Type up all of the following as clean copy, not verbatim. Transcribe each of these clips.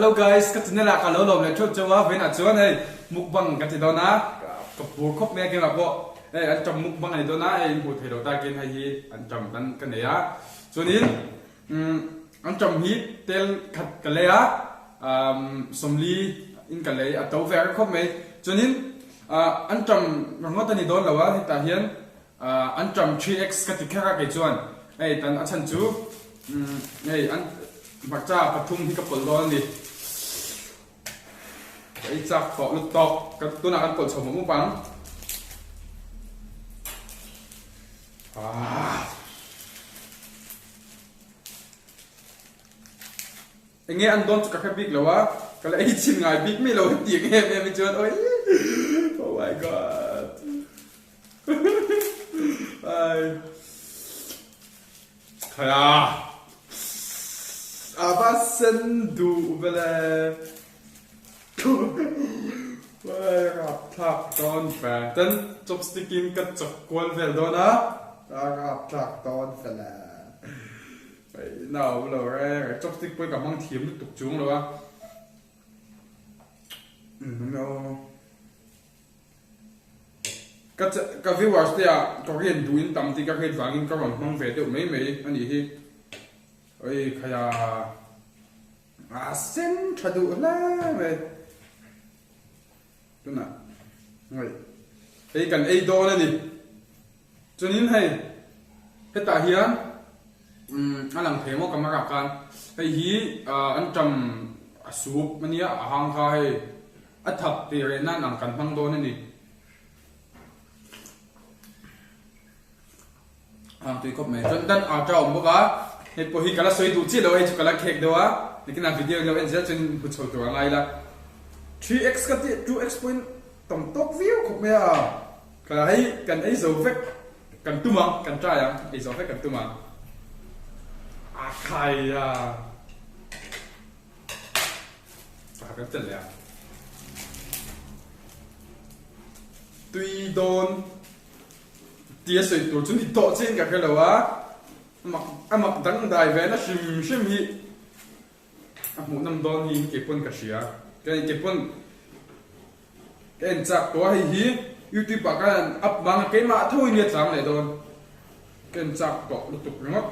Hello guys, cái này là cả lỗ lồng này chốt cho với là chỗ này mukbang cái gì đó na cặp bùa khóc mẹ cái mà bộ anh trồng mukbang này đó na anh bùa thầy đầu ta kiến hay gì anh trồng cái này á cho nên anh trồng hít tel khát cái này á sôm ly in cái này tàu về khóc mẹ cho nên anh trồng ngon tên này đó là what thì ta hiện anh trồng 3x cái cái chuyện này tan anh chú này anh mặc cha bắt thùng thì cái bột đó đi cái chắc bỏ lụt tóc cái tôi nào ăn bột sầu mông bắn anh nghe ăn đón cho các big là cái này chỉ ngài big mi lâu tiếng em chưa ơi oh my god ai Abasendu bele, rap thak don fe. Ten chopstickin kat chakkwal vel dona, rap thak don fele. Nào bây giờ chopstick với cả măng thiếm tục chúng rồi á. Các viewers thì có hiện đuôi tầm thì các hiện vàng các bạn mong về được mấy anh đi ôi kaya sen thadu la me tuna ngei ei kan ei do na ni chunin hei heta hian alang themo kamara kan hei hi an tam asup mania ahang kha hei athap ti re na nang kan hang do na ni tui kop me chon dan a chaw boka he po hi kala soi du chi lo he kala khek do a lekin a video lo en chen pu chho to ngai la 3x ka ti 2x point tom top view khop me a kala hei kan ei zo vek kan tuma kan tra ya ei zo vek kan tuma a khai ya ka chen ya tui don tia soi tu chun hi to chen ka khelo a mặc đắng đài về nó sim hi một năm đón hi cái quân cả xía cái quân cái anh chặt đó hi YouTube bảo cái up bằng cái mã thôi nhiệt sáng này đón cái anh chặt đó lục tục ngót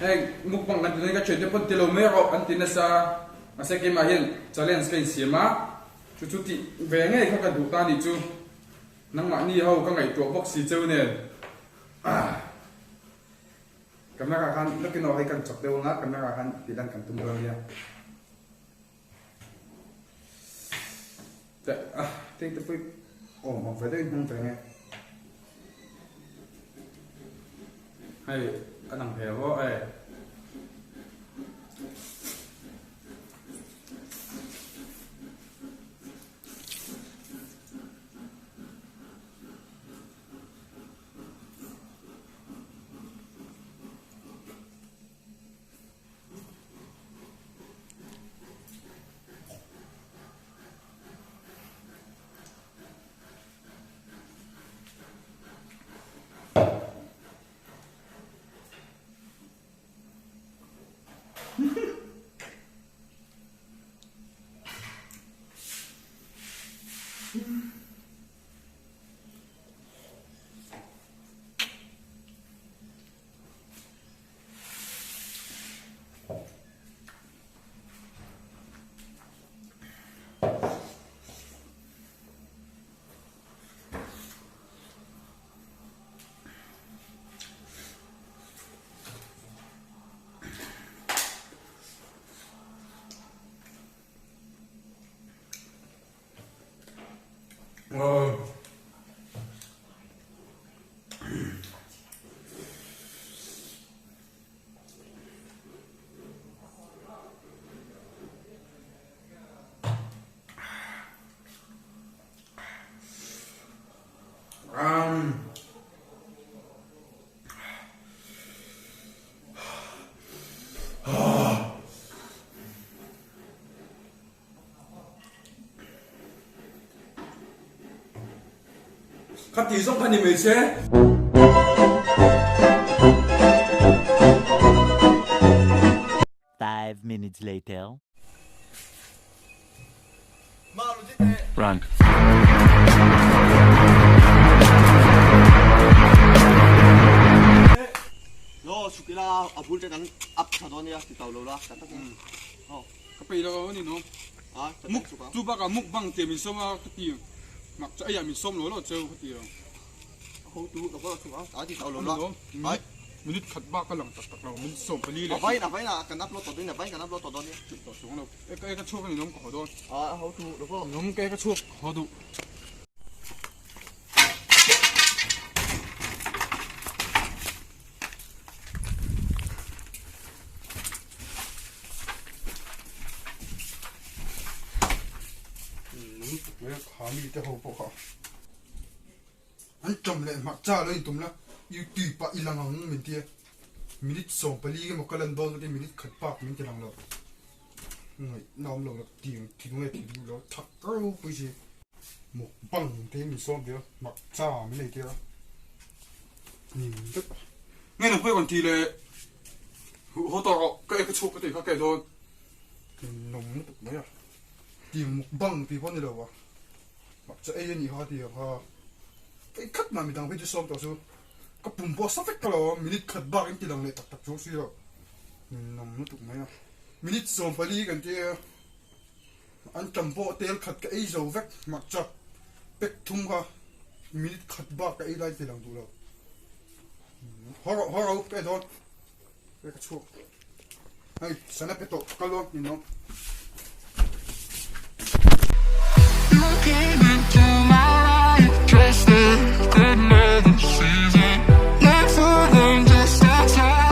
hey mukbang nanti cái chuyện pun telomero antina sa masa cái mà hiện challenge cái xía mà chú thì về ngay không cần đủ ta đi chú nang ma ni ho ka ngai to box si cheu ne camera khan lekin no hai kan chok deu nga camera khan tilan kan tum rang ya te think the pui mo phải đây không phải nghe hay anh làm heo ho ai Khát tí xong khăn đi mấy xe minutes later. Run. Lo sukila abul te kan up chadon ya ti tawlo la ta ta oh kapay daw ni no ah muk tu ba ka mukbang te min som a ti mak cha ya min som lo cheu ti ho tu lo ko suka ta ti tawlo la ai ai minute khat ba ka lang tak tak lo min som pali le na vai na kan upload to din na vai kan upload to don ya to sung lo e ka chok ni nom ko do ah ho tu lo ko nom ke ka chok ho du 왜 감이 때 호보가 안 점래 막 자를 tumla yu tùy pa ilang ang mintie minute som pali ke mokalan don ke minute khat pak min tilang lo ngai nom lo ting ting ngai ting lo thak ro pu si mok bang te mi som dia mak cha mi le dia ni tức nghe là quay còn thì là hỗ trợ cái chụp cái gì cái thôi nồng nó tục mấy à tiếng mục băng thì con gì đâu à mặc cho ai nhỉ họ thì họ cái khất mà mình đang phải xong tao số cái bùn bò sắp hết cả rồi mình khất ba cái tiếng này tắc tắc chỗ xí rồi nồng nó tục mấy à mình xong phải đi cái gì anh chấm bò tel khất cái ấy dầu vét mặc cho bét thùng ha mình khất ba cái ấy lại tiếng tụ đâu họ cái đó cái chuột hay sáng nay phải tổ cái luôn nhìn nó